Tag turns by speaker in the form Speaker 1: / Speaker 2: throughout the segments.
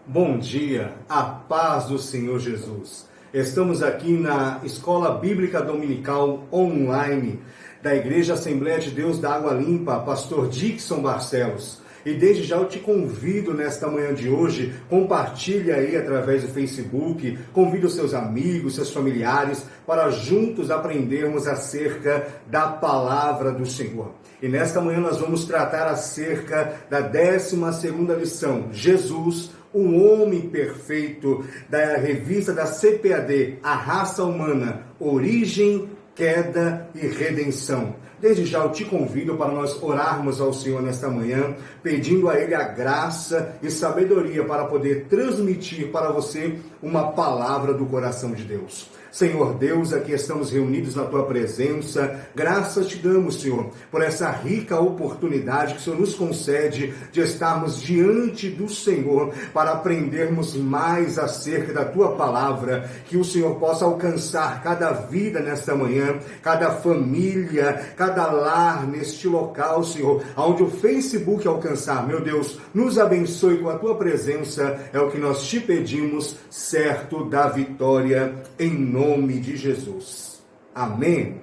Speaker 1: Bom dia, a paz do Senhor Jesus. Estamos aqui na Escola Bíblica Dominical Online da Igreja Assembleia de Deus da Água Limpa, Pastor Dixon Barcelos. E desde já eu te convido nesta manhã de hoje, compartilhe aí através do Facebook, convide os seus amigos, seus familiares, para juntos aprendermos acerca da palavra do Senhor. E nesta manhã nós vamos tratar acerca da 12ª lição, Jesus, o homem perfeito, da revista da CPAD, A Raça Humana, Origem, Queda e Redenção. Desde já eu te convido para nós orarmos ao Senhor nesta manhã, pedindo a Ele a graça e sabedoria para poder transmitir para você uma palavra do coração de Deus. Senhor Deus, aqui estamos reunidos na Tua presença. Graças te damos, Senhor, por essa rica oportunidade que o Senhor nos concede de estarmos diante do Senhor para aprendermos mais acerca da Tua palavra, que o Senhor possa alcançar cada vida nesta manhã, cada família, cada lar neste local, Senhor, onde o Facebook alcançar. Meu Deus, nos abençoe com a Tua presença, é o que nós te pedimos, certo da vitória, em nome de Jesus. Amém.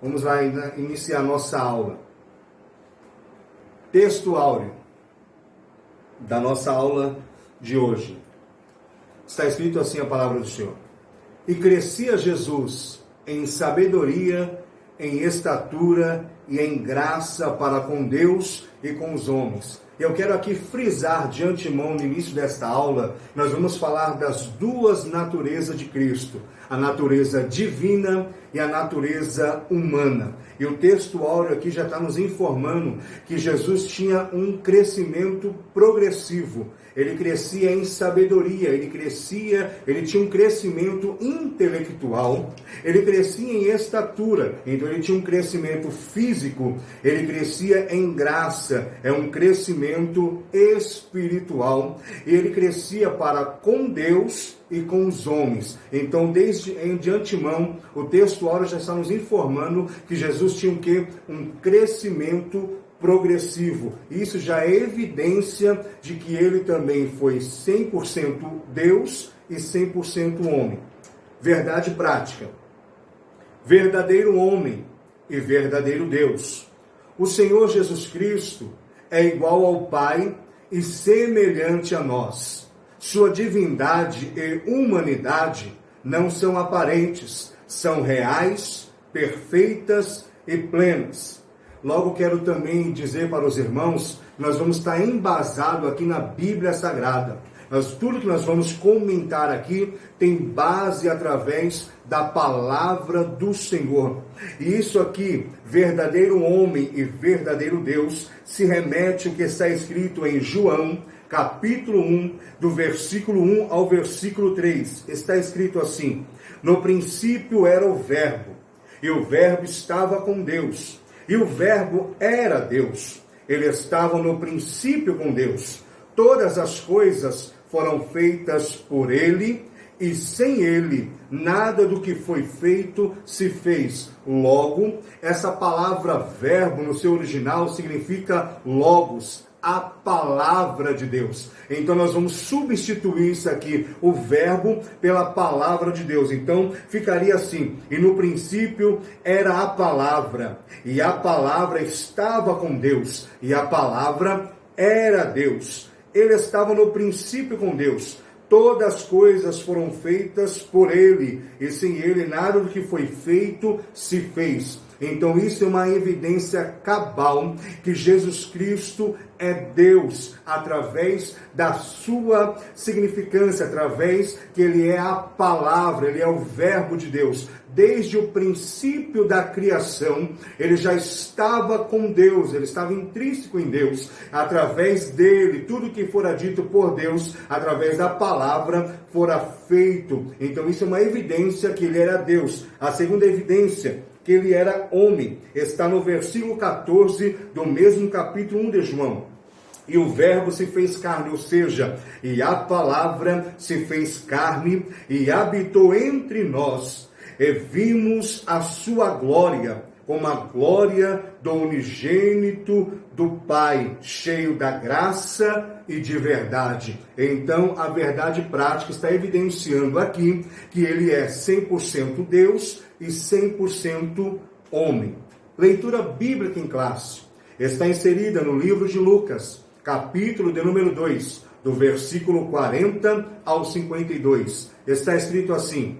Speaker 1: Vamos lá iniciar nossa aula. Texto áureo da nossa aula de hoje. Está escrito assim a palavra do Senhor. E crescia Jesus em sabedoria, em estatura e em graça para com Deus e com os homens. Eu quero aqui frisar de antemão, no início desta aula, nós vamos falar das duas naturezas de Cristo, a natureza divina e a natureza humana. E o texto áureo aqui já está nos informando que Jesus tinha um crescimento progressivo. Ele crescia em sabedoria, ele tinha um crescimento intelectual, ele crescia em estatura, então ele tinha um crescimento físico, ele crescia em graça, é um crescimento espiritual, e ele crescia para com Deus e com os homens. Então, de antemão, o texto áureo já está nos informando que Jesus tinha o quê? Um crescimento progressivo. Isso já é evidência de que ele também foi 100% Deus e 100% homem. Verdade prática. Verdadeiro homem e verdadeiro Deus. O Senhor Jesus Cristo é igual ao Pai e semelhante a nós. Sua divindade e humanidade não são aparentes, são reais, perfeitas e plenas. Logo quero também dizer para os irmãos, nós vamos estar embasado aqui na Bíblia Sagrada. Tudo que nós vamos comentar aqui tem base através da palavra do Senhor. E isso aqui, verdadeiro homem e verdadeiro Deus, se remete ao que está escrito em João, capítulo 1, do versículo 1 ao versículo 3. Está escrito assim: no princípio era o Verbo, e o Verbo estava com Deus, e o Verbo era Deus. Ele estava no princípio com Deus. Todas as coisas foram feitas por Ele, e sem Ele, nada do que foi feito se fez. Logo, essa palavra verbo, no seu original, significa logos, a palavra de Deus. Então nós vamos substituir isso aqui, o verbo, pela palavra de Deus. Então ficaria assim: e no princípio era a palavra, e a palavra estava com Deus, e a palavra era Deus. Ele estava no princípio com Deus. Todas as coisas foram feitas por Ele, e sem Ele nada do que foi feito se fez. Então isso é uma evidência cabal que Jesus Cristo é Deus, através da sua significância, através que Ele é a palavra, Ele é o verbo de Deus. Desde o princípio da criação, Ele já estava com Deus, Ele estava intrínseco em Deus. Através dele, tudo que fora dito por Deus, através da palavra, fora feito. Então isso é uma evidência que Ele era Deus. A segunda evidência, que Ele era homem, está no versículo 14 do mesmo capítulo 1 de João. E o Verbo se fez carne, ou seja, e a palavra se fez carne e habitou entre nós, e vimos a sua glória, como a glória do unigênito do Pai, cheio da graça e de verdade. Então, a verdade prática está evidenciando aqui que ele é 100% Deus e 100% homem. Leitura bíblica em classe está inserida no livro de Lucas, capítulo de número 2, do versículo 40 ao 52. Está escrito assim: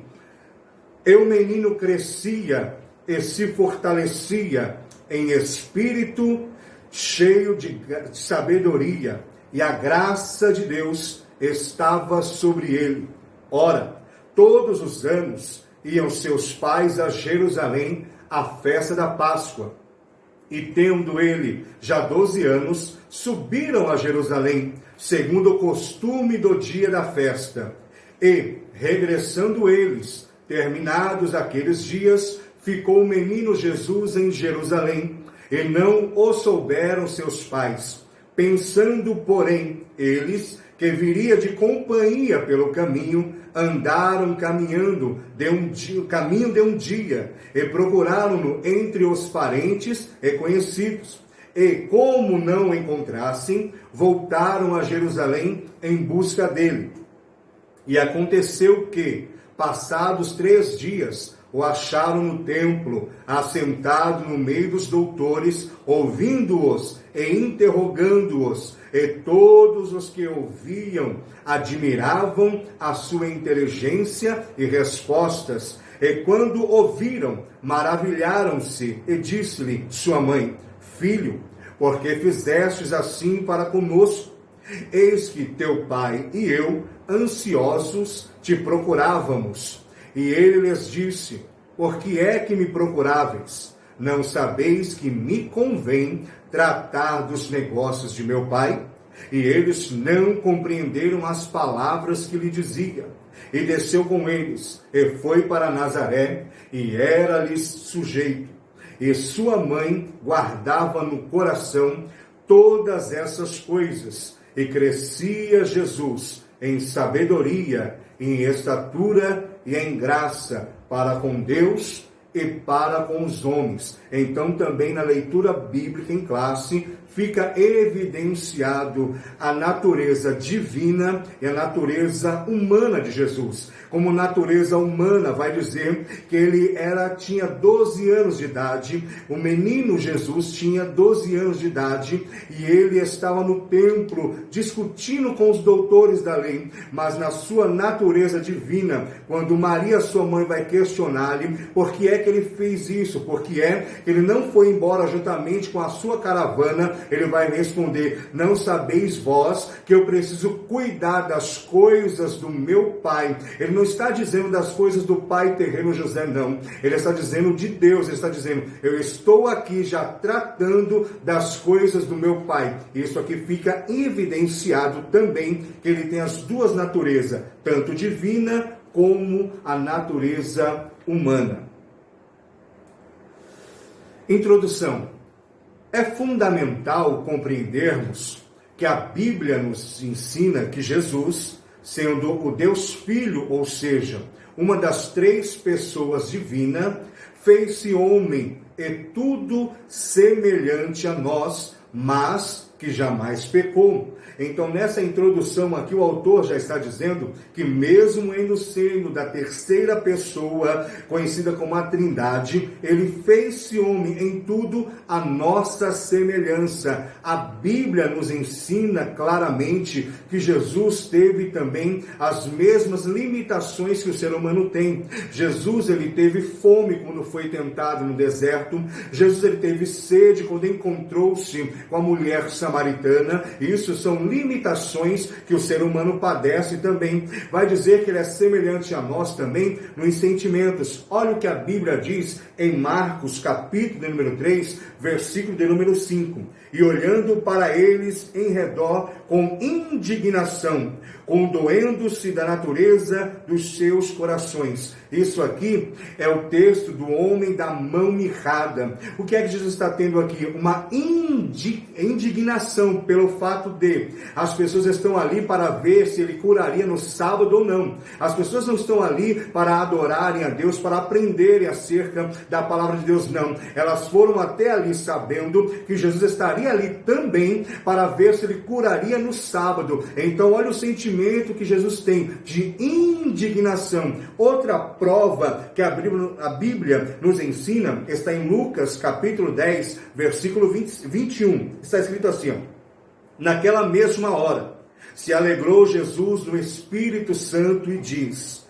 Speaker 1: E o menino crescia e se fortalecia em espírito, cheio de sabedoria, e a graça de Deus estava sobre ele. Ora, todos os anos iam seus pais a Jerusalém à festa da Páscoa. E tendo ele já 12 anos, subiram a Jerusalém, segundo o costume do dia da festa. E, regressando eles, terminados aqueles dias, ficou o menino Jesus em Jerusalém, e não o souberam seus pais. Pensando, porém, eles que viria de companhia pelo caminho, andaram caminho de um dia, e procuraram-no entre os parentes e conhecidos. E, como não o encontrassem, voltaram a Jerusalém em busca dele. E aconteceu que, passados 3 dias, o acharam no templo, assentado no meio dos doutores, ouvindo-os e interrogando-os. E todos os que ouviam admiravam a sua inteligência e respostas. E quando ouviram, maravilharam-se, e disse-lhe sua mãe: Filho, por que fizestes assim para conosco? Eis que teu pai e eu, ansiosos, te procurávamos. E ele lhes disse: Por que é que me procuráveis? Não sabeis que me convém tratar dos negócios de meu pai? E eles não compreenderam as palavras que lhe dizia. E desceu com eles, e foi para Nazaré, e era-lhes sujeito. E sua mãe guardava no coração todas essas coisas. E crescia Jesus em sabedoria, em estatura e em graça para com Deus e para com os homens. Então, também na leitura bíblica em classe, fica evidenciado a natureza divina e a natureza humana de Jesus. Como natureza humana, vai dizer que ele tinha 12 anos de idade, o menino Jesus tinha 12 anos de idade, e ele estava no templo discutindo com os doutores da lei, mas na sua natureza divina, quando Maria, sua mãe, vai questionar-lhe por que é que ele fez isso, por que é que ele não foi embora juntamente com a sua caravana, ele vai responder: Não sabeis vós que eu preciso cuidar das coisas do meu pai. Ele não está dizendo das coisas do pai terreno José, não. Ele está dizendo de Deus. Ele está dizendo: eu estou aqui já tratando das coisas do meu pai. Isso aqui fica evidenciado também que ele tem as duas naturezas, tanto divina como a natureza humana. Introdução. É fundamental compreendermos que a Bíblia nos ensina que Jesus, sendo o Deus Filho, ou seja, uma das 3 pessoas divinas, fez-se homem e tudo semelhante a nós, mas que jamais pecou. Então, nessa introdução aqui, o autor já está dizendo que mesmo em sendo da terceira pessoa, conhecida como a Trindade, ele fez-se homem em tudo a nossa semelhança. A Bíblia nos ensina claramente que Jesus teve também as mesmas limitações que o ser humano tem. Jesus, ele teve fome quando foi tentado no deserto. Jesus, ele teve sede quando encontrou-se com a mulher samaritana. Isso são limitações que o ser humano padece também. Vai dizer que ele é semelhante a nós também nos sentimentos. Olha o que a Bíblia diz em Marcos, capítulo de número 3, versículo de número 5. E olhando para eles em redor com indignação, condoendo-se da natureza dos seus corações. Isso aqui é o texto do homem da mão mirrada. O que é que Jesus está tendo aqui? Uma indignação indignação pelo fato de as pessoas estão ali para ver se ele curaria no sábado ou não. As pessoas não estão ali para adorarem a Deus, para aprenderem acerca da palavra de Deus, não. Elas foram até ali sabendo que Jesus estaria ali também para ver se ele curaria no sábado. Então olha o sentimento que Jesus tem de indignação. Outra prova que a Bíblia nos ensina está em Lucas capítulo 10, versículo 21. Está escrito assim, ó: naquela mesma hora se alegrou Jesus no Espírito Santo e diz: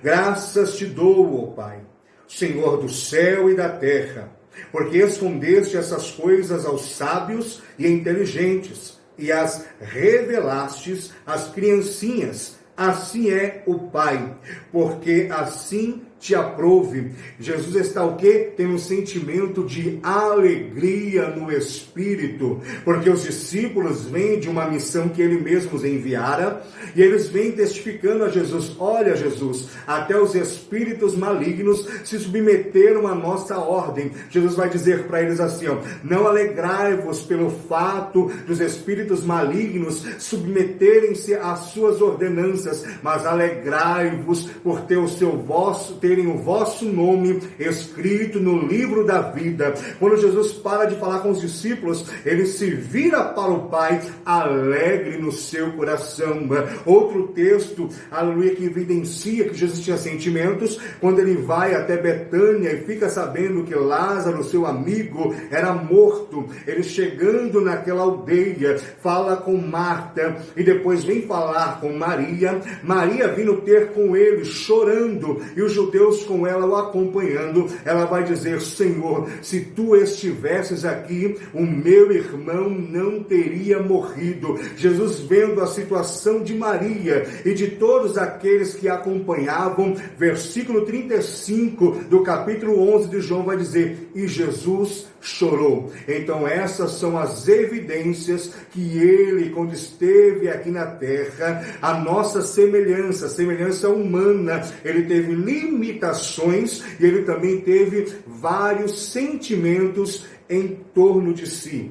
Speaker 1: graças te dou, ó Pai, Senhor do céu e da terra, porque escondeste essas coisas aos sábios e inteligentes e as revelastes às criancinhas. Assim é o Pai, porque assim te aprouve. Jesus está o quê? Tem um sentimento de alegria no Espírito, porque os discípulos vêm de uma missão que ele mesmo os enviara, e eles vêm testificando a Jesus: olha Jesus, até os espíritos malignos se submeteram à nossa ordem. Jesus vai dizer para eles assim, ó: não alegrai-vos pelo fato dos espíritos malignos submeterem-se às suas ordenanças, mas alegrai-vos por terem o vosso nome escrito no livro da vida. Quando Jesus para de falar com os discípulos, ele se vira para o Pai, alegre no seu coração. Outro texto, aleluia, que evidencia que Jesus tinha sentimentos, quando ele vai até Betânia e fica sabendo que Lázaro, seu amigo, era morto. Ele chegando naquela aldeia, fala com Marta e depois vem falar com Maria. Maria vindo ter com ele, chorando, e os judeus com ela o acompanhando. Ela vai dizer: Senhor, se tu estivesses aqui, o meu irmão não teria morrido. Jesus, vendo a situação de Maria e de todos aqueles que a acompanhavam, versículo 35 do capítulo 11 de João vai dizer: e Jesus chorou. Então essas são as evidências que ele, quando esteve aqui na terra, a nossa semelhança humana, ele teve limitações e ele também teve vários sentimentos em torno de si.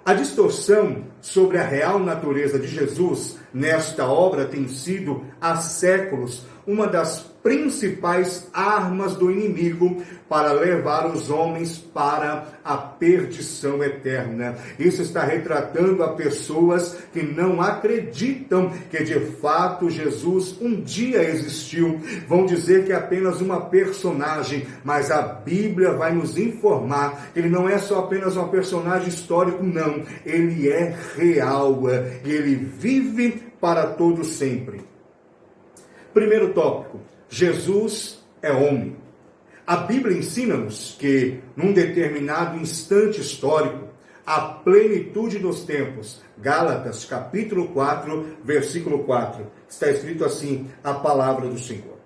Speaker 1: A distorção sobre a real natureza de Jesus nesta obra tem sido há séculos uma das principais armas do inimigo para levar os homens para a perdição eterna. Isso está retratando a pessoas que não acreditam que de fato Jesus um dia existiu. Vão dizer que é apenas uma personagem, mas a Bíblia vai nos informar que ele não é só apenas um personagem histórico, não. Ele é real e ele vive para todo sempre. Primeiro tópico: Jesus é homem. A Bíblia ensina-nos que, num determinado instante histórico, a plenitude dos tempos, Gálatas capítulo 4, versículo 4, está escrito assim, a palavra do Senhor: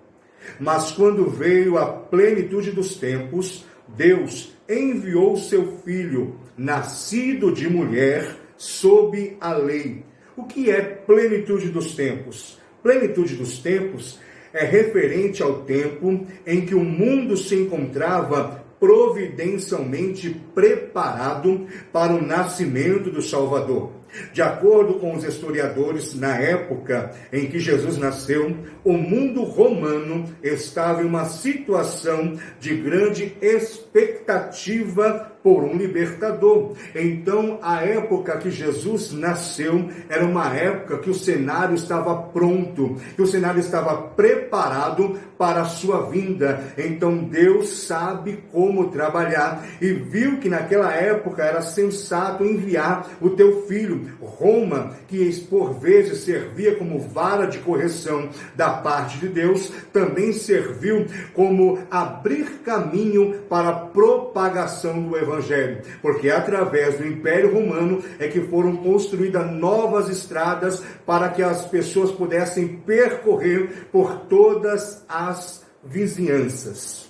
Speaker 1: mas quando veio a plenitude dos tempos, Deus enviou seu Filho, nascido de mulher, sob a lei. O que é plenitude dos tempos? Plenitude dos tempos é referente ao tempo em que o mundo se encontrava providencialmente preparado para o nascimento do Salvador. De acordo com os historiadores, na época em que Jesus nasceu, o mundo romano estava em uma situação de grande expectativa por um libertador. Então, a época que Jesus nasceu era uma época que o cenário estava pronto, que o cenário estava preparado para a sua vinda. Então, Deus sabe como trabalhar e viu que naquela época era sensato enviar o teu filho. Roma, que por vezes servia como vara de correção da parte de Deus, também serviu como abrir caminho para a propagação do Evangelho, porque através do Império Romano é que foram construídas novas estradas para que as pessoas pudessem percorrer por todas as vizinhanças.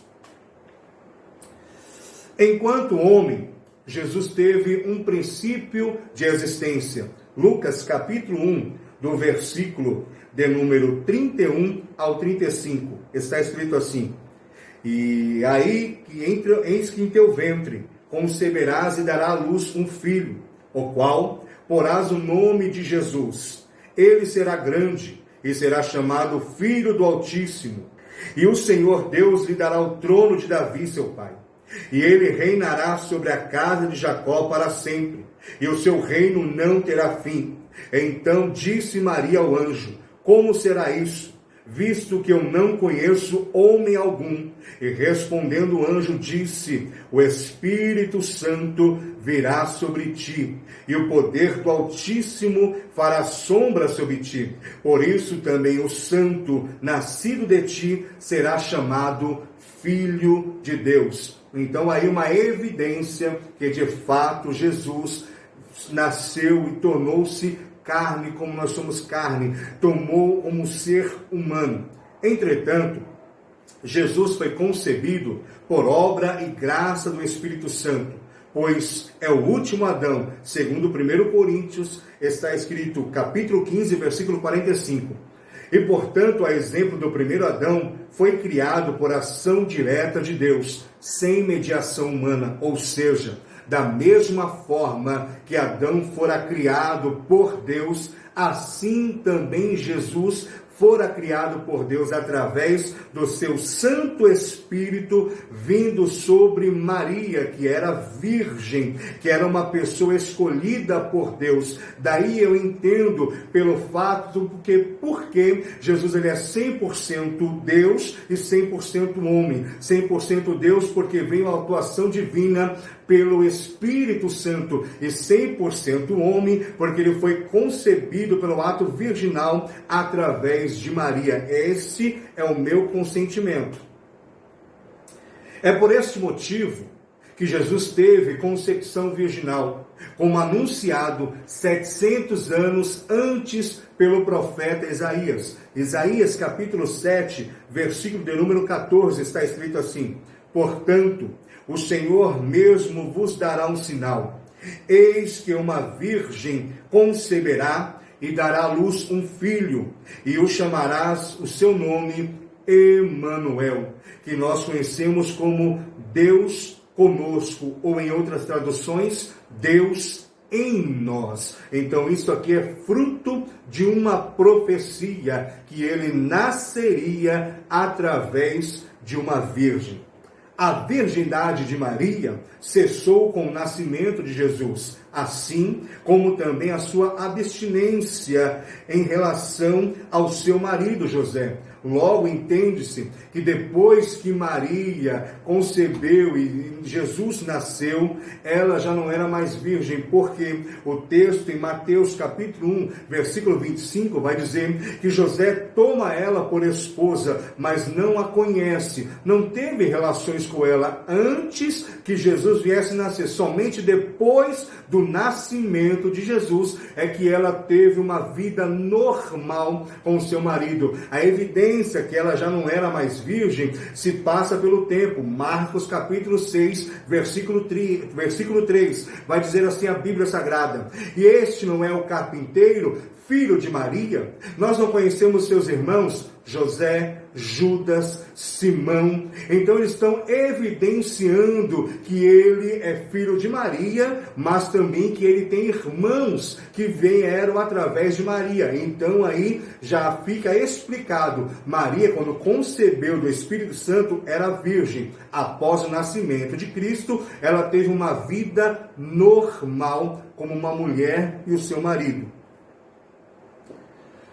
Speaker 1: Enquanto homem, Jesus teve um princípio de existência. Lucas capítulo 1, do versículo de número 31 ao 35, está escrito assim: e aí que eis que em teu ventre conceberás e dará à luz um filho, o qual porás o nome de Jesus. Ele será grande e será chamado Filho do Altíssimo. E o Senhor Deus lhe dará o trono de Davi, seu pai. E ele reinará sobre a casa de Jacó para sempre, e o seu reino não terá fim. Então disse Maria ao anjo: como será isso, visto que eu não conheço homem algum? E respondendo o anjo disse: o Espírito Santo virá sobre ti, e o poder do Altíssimo fará sombra sobre ti. Por isso também o santo nascido de ti será chamado Filho de Deus. Então aí uma evidência que de fato Jesus nasceu e tornou-se carne como nós somos carne, tomou como ser humano. Entretanto, Jesus foi concebido por obra e graça do Espírito Santo, pois é o último Adão. Segundo 1 Coríntios, está escrito, capítulo 15, versículo 45. E, portanto, a exemplo do primeiro Adão, foi criado por ação direta de Deus, sem mediação humana, ou seja, da mesma forma que Adão fora criado por Deus, assim também Jesus fora criado por Deus através do seu Santo Espírito vindo sobre Maria, que era virgem, que era uma pessoa escolhida por Deus. Daí eu entendo pelo fato porque Jesus ele é 100% Deus e 100% homem. 100% Deus porque veio a atuação divina pelo Espírito Santo, e 100% homem, porque ele foi concebido pelo ato virginal através de Maria. Esse é o meu consentimento. É por este motivo que Jesus teve concepção virginal, como anunciado 700 anos antes pelo profeta Isaías. Isaías capítulo 7, versículo de número 14, está escrito assim: portanto, o Senhor mesmo vos dará um sinal. Eis que uma virgem conceberá e dará à luz um filho, e o chamarás o seu nome Emanuel, que nós conhecemos como Deus conosco, ou em outras traduções, Deus em nós. Então isso aqui é fruto de uma profecia, que ele nasceria através de uma virgem. A virgindade de Maria cessou com o nascimento de Jesus, assim como também a sua abstinência em relação ao seu marido José. Logo, entende-se que depois que Maria concebeu e Jesus nasceu, ela já não era mais virgem, porque o texto em Mateus capítulo 1, versículo 25, vai dizer que José toma ela por esposa, mas não a conhece, não teve relações com ela antes que Jesus viesse nascer. Somente depois do nascimento de Jesus é que ela teve uma vida normal com seu marido. A evidência que ela já não era mais virgem se passa pelo tempo. Marcos capítulo 6, versículo 3, vai dizer assim a Bíblia Sagrada: e este não é o carpinteiro, filho de Maria? Nós não conhecemos seus irmãos, José, Judas, Simão? Então eles estão evidenciando que ele é filho de Maria, mas também que ele tem irmãos que vieram através de Maria. Então aí já fica explicado. Maria, quando concebeu do Espírito Santo, era virgem. Após o nascimento de Cristo, ela teve uma vida normal como uma mulher e o seu marido.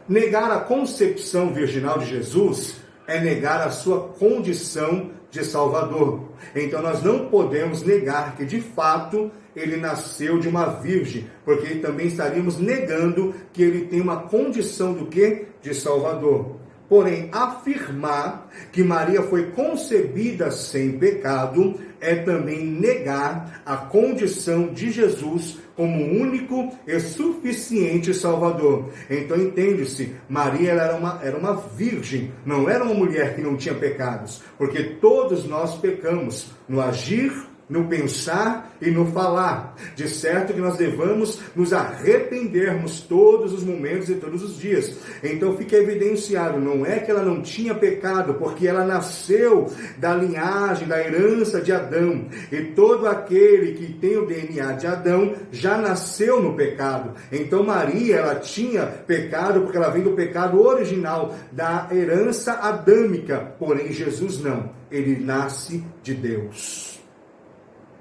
Speaker 1: Negar a concepção virginal de Jesus é negar a sua condição de Salvador. Então nós não podemos negar que de fato ele nasceu de uma virgem, porque também estaríamos negando que ele tem uma condição do quê? De Salvador. Porém, afirmar que Maria foi concebida sem pecado é também negar a condição de Jesus como único e suficiente Salvador. Então entende-se, Maria era uma virgem, não era uma mulher que não tinha pecados, porque todos nós pecamos no agir, no pensar e no falar. De certo que nós devamos nos arrependermos todos os momentos e todos os dias. Então fica evidenciado, não é que ela não tinha pecado, porque ela nasceu da linhagem, da herança de Adão. E todo aquele que tem o DNA de Adão já nasceu no pecado. Então Maria, ela tinha pecado porque ela vem do pecado original, da herança adâmica. Porém Jesus não, ele nasce de Deus.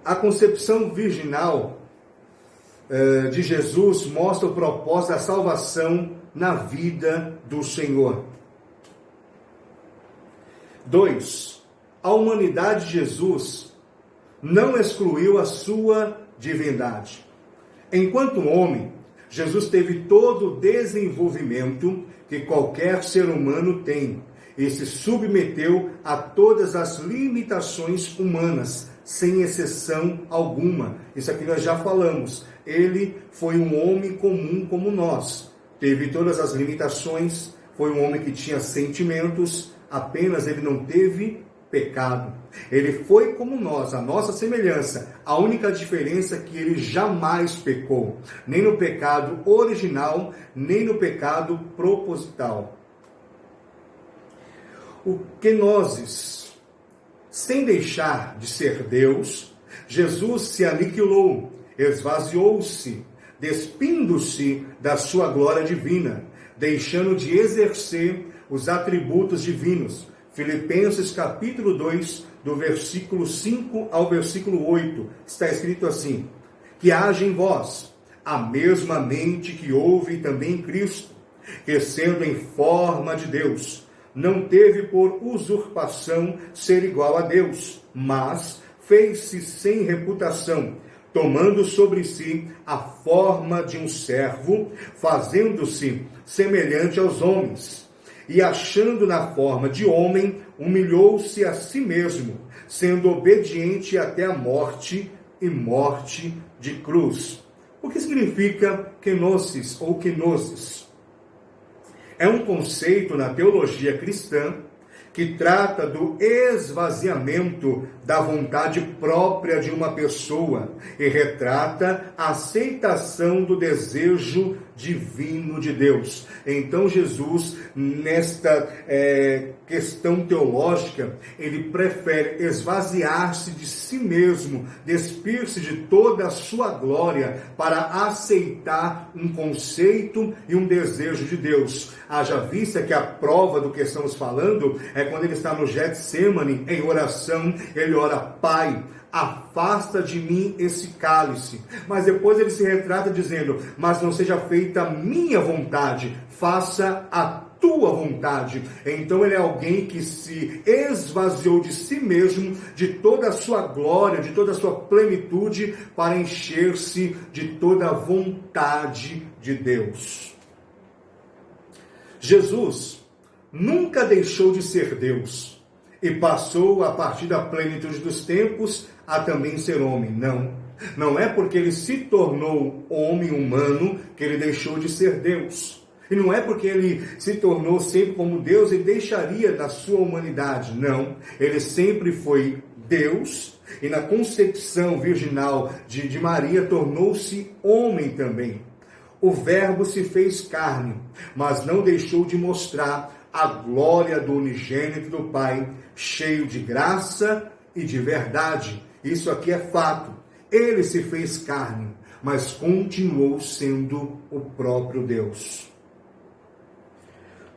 Speaker 1: A concepção virginal de Jesus mostra o propósito da salvação na vida do Senhor. 2. A humanidade de Jesus não excluiu a sua divindade. Enquanto homem, Jesus teve todo o desenvolvimento que qualquer ser humano tem e se submeteu a todas as limitações humanas, sem exceção alguma. Isso aqui nós já falamos. Ele foi um homem comum como nós. Teve todas as limitações, foi um homem que tinha sentimentos, apenas ele não teve pecado. Ele foi como nós, a nossa semelhança. A única diferença é que ele jamais pecou, nem no pecado original, nem no pecado proposital. O kenosis, sem deixar de ser Deus, Jesus se aniquilou, esvaziou-se, despindo-se da sua glória divina, deixando de exercer os atributos divinos. Filipenses capítulo 2, do versículo 5 ao versículo 8, está escrito assim: que haja em vós a mesma mente que houve também em Cristo, que sendo em forma de Deus, não teve por usurpação ser igual a Deus, mas fez-se sem reputação, tomando sobre si a forma de um servo, fazendo-se semelhante aos homens. E achando na forma de homem, humilhou-se a si mesmo, sendo obediente até a morte e morte de cruz. O que significa kenosis ou kenosis? É um conceito na teologia cristã que trata do esvaziamento da vontade própria de uma pessoa e retrata a aceitação do desejo divino de Deus. Então Jesus, nesta questão teológica, ele prefere esvaziar-se de si mesmo, despir-se de toda a sua glória para aceitar um conceito e um desejo de Deus. Haja vista que a prova do que estamos falando é quando ele está no Getsemane, em oração, ele ora: Pai, afasta de mim esse cálice. Mas depois ele se retrata dizendo: mas não seja feita a minha vontade, faça a tua vontade. Então ele é alguém que se esvaziou de si mesmo, de toda a sua glória, de toda a sua plenitude, para encher-se de toda a vontade de Deus. Jesus nunca deixou de ser Deus e passou, a partir da plenitude dos tempos, a também ser homem. Não é porque ele se tornou homem humano que ele deixou de ser Deus. E não é porque ele se tornou sempre como Deus e deixaria da sua humanidade. Não, ele sempre foi Deus e na concepção virginal de Maria tornou-se homem também. O Verbo se fez carne, mas não deixou de mostrar a glória do unigênito do Pai, cheio de graça e de verdade. Isso aqui é fato. Ele se fez carne, mas continuou sendo o próprio Deus.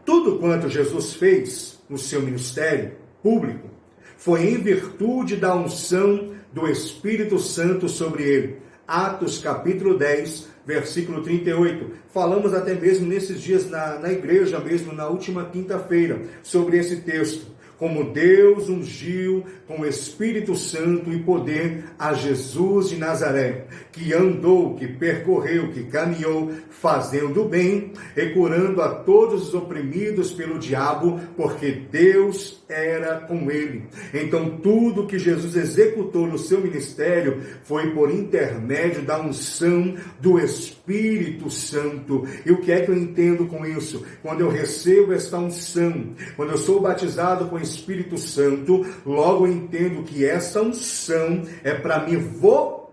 Speaker 1: Tudo quanto Jesus fez no seu ministério público foi em virtude da unção do Espírito Santo sobre ele. Atos capítulo 10, versículo 38. Falamos até mesmo nesses dias na igreja mesmo, na última quinta-feira, sobre esse texto. Como Deus ungiu com o Espírito Santo e poder a Jesus de Nazaré, que andou, que percorreu, que caminhou, fazendo o bem e curando a todos os oprimidos pelo diabo, porque Deus era com ele. Então tudo que Jesus executou no seu ministério foi por intermédio da unção do Espírito Espírito Santo. E o que é que eu entendo com isso? Quando eu recebo esta unção, quando eu sou batizado com o Espírito Santo, logo eu entendo que essa unção é para me vocacionar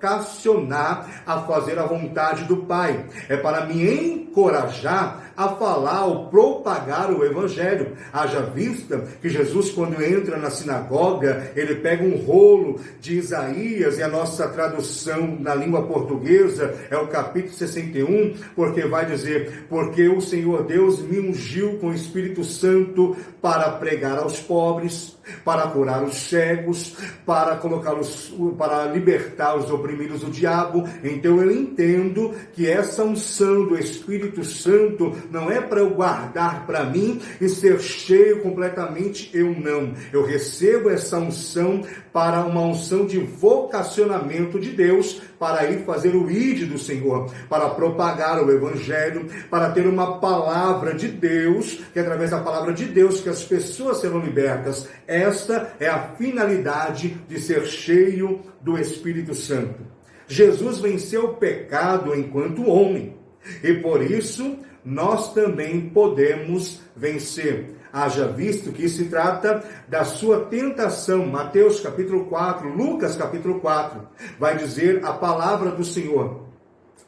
Speaker 1: a fazer a vontade do Pai. É para me encorajar a falar ou propagar o Evangelho. Haja vista que Jesus, quando entra na sinagoga, ele pega um rolo de Isaías, e a nossa tradução na língua portuguesa é o capítulo 61, porque vai dizer: porque o Senhor Deus me ungiu com o Espírito Santo para pregar aos pobres, para curar os cegos, para para libertar os oprimidos do diabo. Então eu entendo que essa unção do Espírito Santo não é para eu guardar para mim e ser cheio completamente, eu não. Eu recebo essa unção para uma unção de vocacionamento de Deus, para ir fazer o ID do Senhor, para propagar o Evangelho, para ter uma palavra de Deus, que é através da palavra de Deus que as pessoas serão libertas. Esta é a finalidade de ser cheio do Espírito Santo. Jesus venceu o pecado enquanto homem, e por isso nós também podemos vencer. Haja visto que se trata da sua tentação. Mateus capítulo 4, Lucas capítulo 4, vai dizer a palavra do Senhor,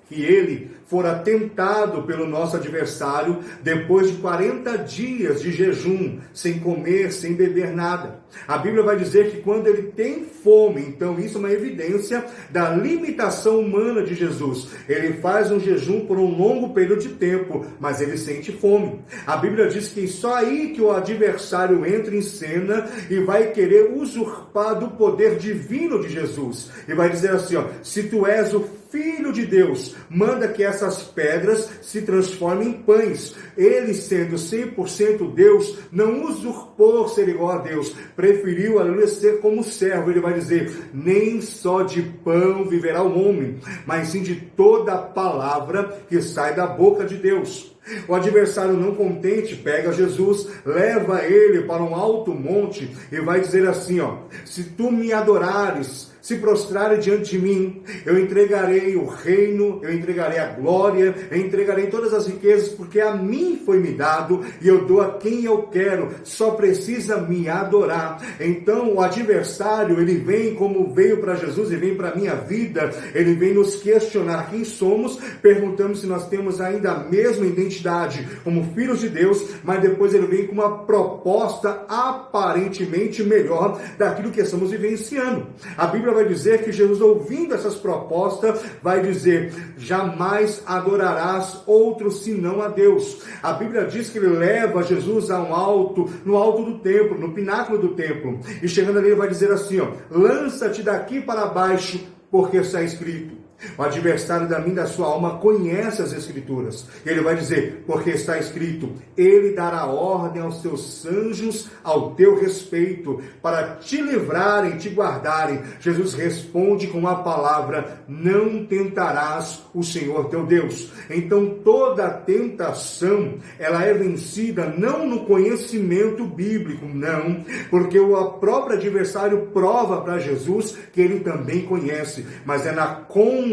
Speaker 1: que ele fora tentado pelo nosso adversário depois de 40 dias de jejum, sem comer, sem beber nada. A Bíblia vai dizer que quando ele tem fome, então isso é uma evidência da limitação humana de Jesus. Ele faz um jejum por um longo período de tempo, mas ele sente fome. A Bíblia diz que só aí que o adversário entra em cena e vai querer usurpar do poder divino de Jesus. E vai dizer assim, se tu és o Filho de Deus, manda que essas pedras se transformem em pães. Ele, sendo 100% Deus, não usurpou ser igual a Deus, preferiu, aleluia, ser como servo. Ele vai dizer, nem só de pão viverá o homem, mas sim de toda a palavra que sai da boca de Deus. O adversário, não contente, pega Jesus, leva ele para um alto monte e vai dizer assim, se tu me adorares, se prostrares diante de mim, eu entregarei o reino, eu entregarei a glória, eu entregarei todas as riquezas, porque a mim foi me dado e eu dou a quem eu quero, só precisa me adorar. Então o adversário, ele vem como veio para Jesus e vem para a minha vida, ele vem nos questionar quem somos, perguntando se nós temos ainda a mesma identidade como filhos de Deus, mas depois ele vem com uma proposta aparentemente melhor daquilo que estamos vivenciando. A Bíblia vai dizer que Jesus, ouvindo essas propostas, vai dizer, jamais adorarás outro senão a Deus. A Bíblia diz que ele leva Jesus a no alto do templo, no pináculo do templo, e chegando ali ele vai dizer assim, lança-te daqui para baixo, porque está escrito. O adversário da minha e da sua alma conhece as Escrituras. Ele vai dizer, porque está escrito, ele dará ordem aos seus anjos ao teu respeito, para te livrarem, te guardarem. Jesus responde com a palavra, não tentarás o Senhor teu Deus. Então toda tentação, ela é vencida não no conhecimento bíblico, não, porque o próprio adversário prova para Jesus que ele também conhece, mas é na convicção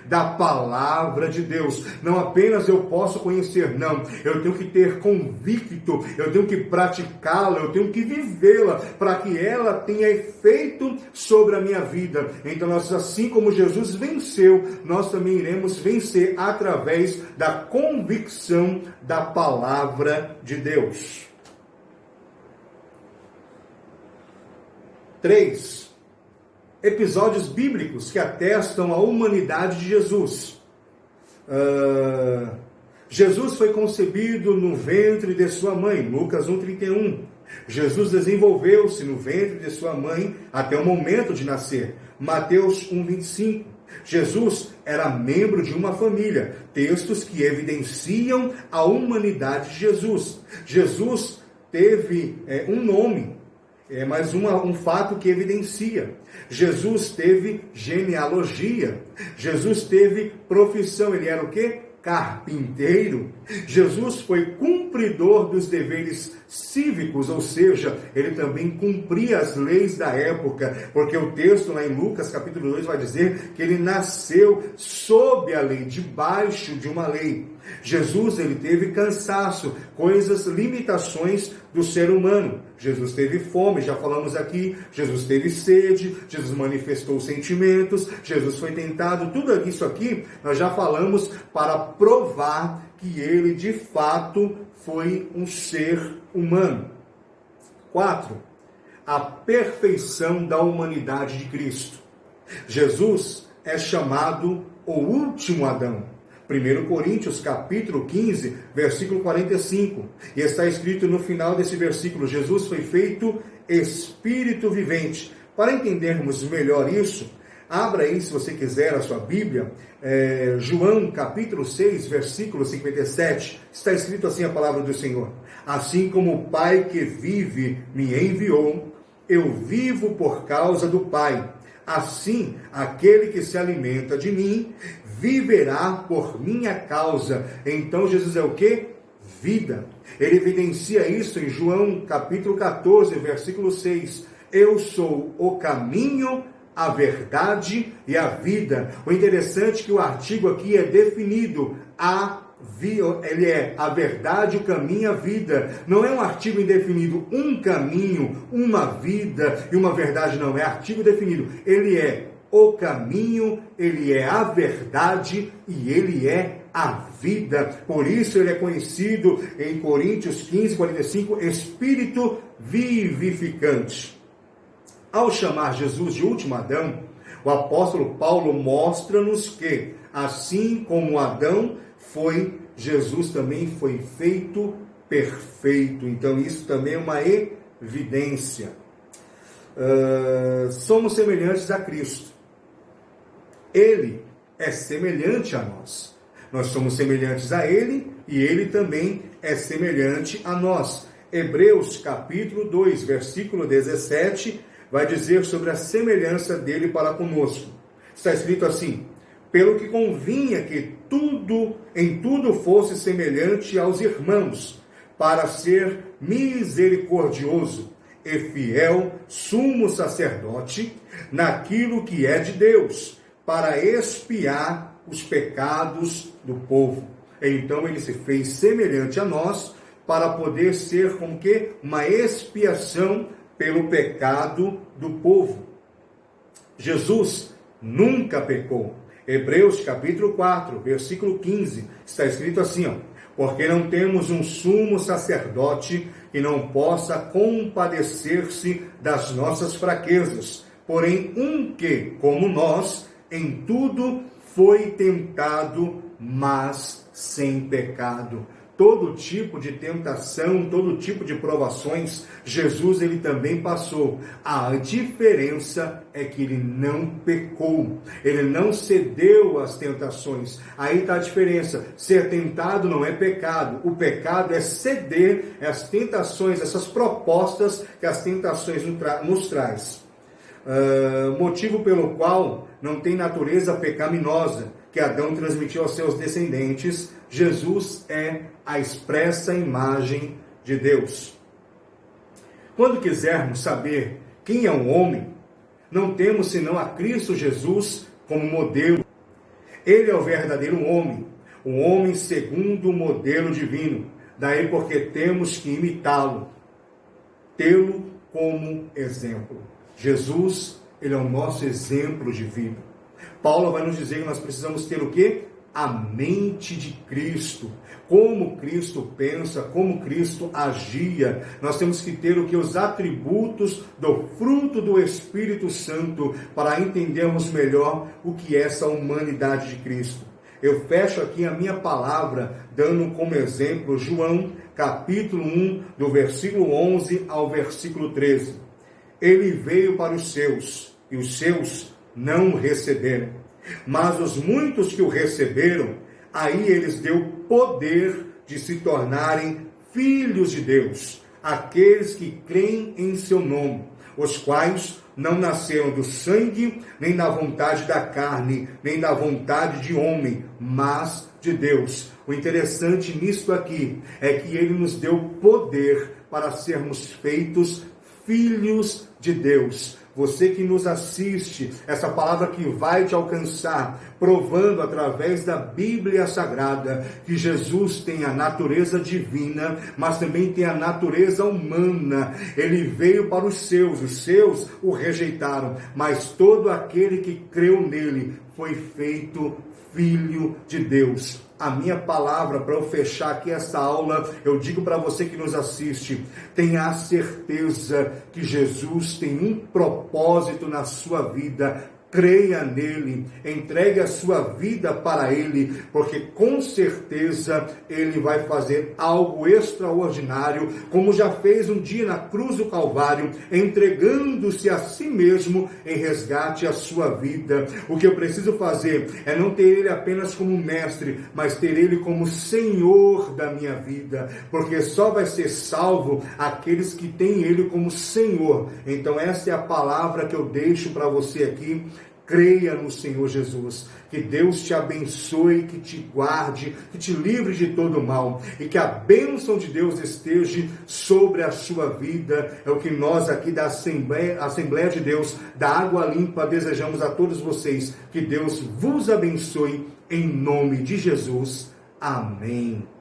Speaker 1: da palavra de Deus. Não apenas eu posso conhecer, não. Eu tenho que ter convicto, eu tenho que praticá-la, eu tenho que vivê-la, para que ela tenha efeito sobre a minha vida. Então, nós, assim como Jesus venceu, nós também iremos vencer através da convicção da palavra de Deus. 3. Episódios bíblicos que atestam a humanidade de Jesus. Jesus foi concebido no ventre de sua mãe, Lucas 1,31. Jesus desenvolveu-se no ventre de sua mãe até o momento de nascer, Mateus 1,25. Jesus era membro de uma família, textos que evidenciam a humanidade de Jesus. Jesus teve um nome, mas um fato que evidencia. Jesus teve genealogia. Jesus teve profissão. Ele era o quê? Carpinteiro. Jesus foi cumpridor dos deveres cívicos, ou seja, ele também cumpria as leis da época, porque o texto lá em Lucas capítulo 2 vai dizer que ele nasceu sob a lei, debaixo de uma lei. Jesus, ele teve cansaço, coisas, limitações do ser humano. Jesus teve fome, já falamos aqui, Jesus teve sede, Jesus manifestou sentimentos, Jesus foi tentado, tudo isso aqui nós já falamos para provar que ele de fato foi um ser humano. 4. A perfeição da humanidade de Cristo. Jesus é chamado o último Adão. 1 Coríntios capítulo 15, versículo 45. E está escrito no final desse versículo: Jesus foi feito Espírito vivente. Para entendermos melhor isso, abra aí, se você quiser, a sua Bíblia, João capítulo 6, versículo 57. Está escrito assim a palavra do Senhor: assim como o Pai que vive me enviou, eu vivo por causa do Pai. Assim, aquele que se alimenta de mim, viverá por minha causa. Então Jesus é o quê? Vida. Ele evidencia isso em João capítulo 14, versículo 6. Eu sou o caminho, a verdade e a vida. O interessante é que o artigo aqui é definido. Ele é a verdade, o caminho e a vida. Não é um artigo indefinido, um caminho, uma vida e uma verdade, não. É artigo definido. Ele é o caminho, ele é a verdade e ele é a vida. Por isso ele é conhecido em Coríntios 15, 45, Espírito vivificante. Ao chamar Jesus de último Adão, o apóstolo Paulo mostra-nos que, assim como Adão foi, Jesus também foi feito perfeito. Então isso também é uma evidência. Somos semelhantes a Cristo. Ele é semelhante a nós. Nós somos semelhantes a Ele e Ele também é semelhante a nós. Hebreus capítulo 2, versículo 17, vai dizer sobre a semelhança dele para conosco. Está escrito assim: pelo que convinha que em tudo fosse semelhante aos irmãos, para ser misericordioso e fiel sumo sacerdote naquilo que é de Deus, para expiar os pecados do povo. Então ele se fez semelhante a nós, para poder ser como que uma expiação pelo pecado do povo. Jesus nunca pecou. Hebreus capítulo 4, versículo 15, está escrito assim, porque não temos um sumo sacerdote que não possa compadecer-se das nossas fraquezas, porém um que, como nós, em tudo foi tentado, mas sem pecado. Todo tipo de tentação, todo tipo de provações, Jesus ele também passou. A diferença é que ele não pecou, ele não cedeu às tentações. Aí está a diferença. Ser tentado não é pecado. O pecado é ceder às tentações, essas propostas que as tentações nos traz. Motivo pelo qual não tem natureza pecaminosa que Adão transmitiu aos seus descendentes. Jesus é a expressa imagem de Deus. Quando quisermos saber quem é um homem, não temos senão a Cristo Jesus como modelo. Ele é o verdadeiro homem, um homem segundo o modelo divino. Daí porque temos que imitá-lo, tê-lo como exemplo. Jesus, ele é o nosso exemplo de vida. Paulo vai nos dizer que nós precisamos ter o quê? A mente de Cristo. Como Cristo pensa, como Cristo agia. Nós temos que ter o que? Os atributos do fruto do Espírito Santo para entendermos melhor o que é essa humanidade de Cristo. Eu fecho aqui a minha palavra dando como exemplo João capítulo 1, do versículo 11 ao versículo 13. Ele veio para os seus, e os seus não o receberam. Mas os muitos que o receberam, aí eles deu poder de se tornarem filhos de Deus, aqueles que creem em seu nome, os quais não nasceram do sangue, nem da vontade da carne, nem da vontade de homem, mas de Deus. O interessante nisso aqui é que ele nos deu poder para sermos feitos filhos de Deus. Você que nos assiste, essa palavra que vai te alcançar, provando através da Bíblia Sagrada que Jesus tem a natureza divina, mas também tem a natureza humana. Ele veio para os seus o rejeitaram, mas todo aquele que creu nele foi feito filho de Deus. A minha palavra, para eu fechar aqui essa aula, eu digo para você que nos assiste, tenha a certeza que Jesus tem um propósito na sua vida. Creia nele, entregue a sua vida para ele, porque com certeza ele vai fazer algo extraordinário, como já fez um dia na cruz do Calvário, entregando-se a si mesmo em resgate à sua vida. O que eu preciso fazer é não ter ele apenas como mestre, mas ter ele como Senhor da minha vida, porque só vai ser salvo aqueles que têm ele como Senhor. Então essa é a palavra que eu deixo para você aqui. Creia no Senhor Jesus, que Deus te abençoe, que te guarde, que te livre de todo mal, e que a bênção de Deus esteja sobre a sua vida. É o que nós aqui da Assembleia de Deus, da Água Limpa, desejamos a todos vocês. Que Deus vos abençoe, em nome de Jesus. Amém.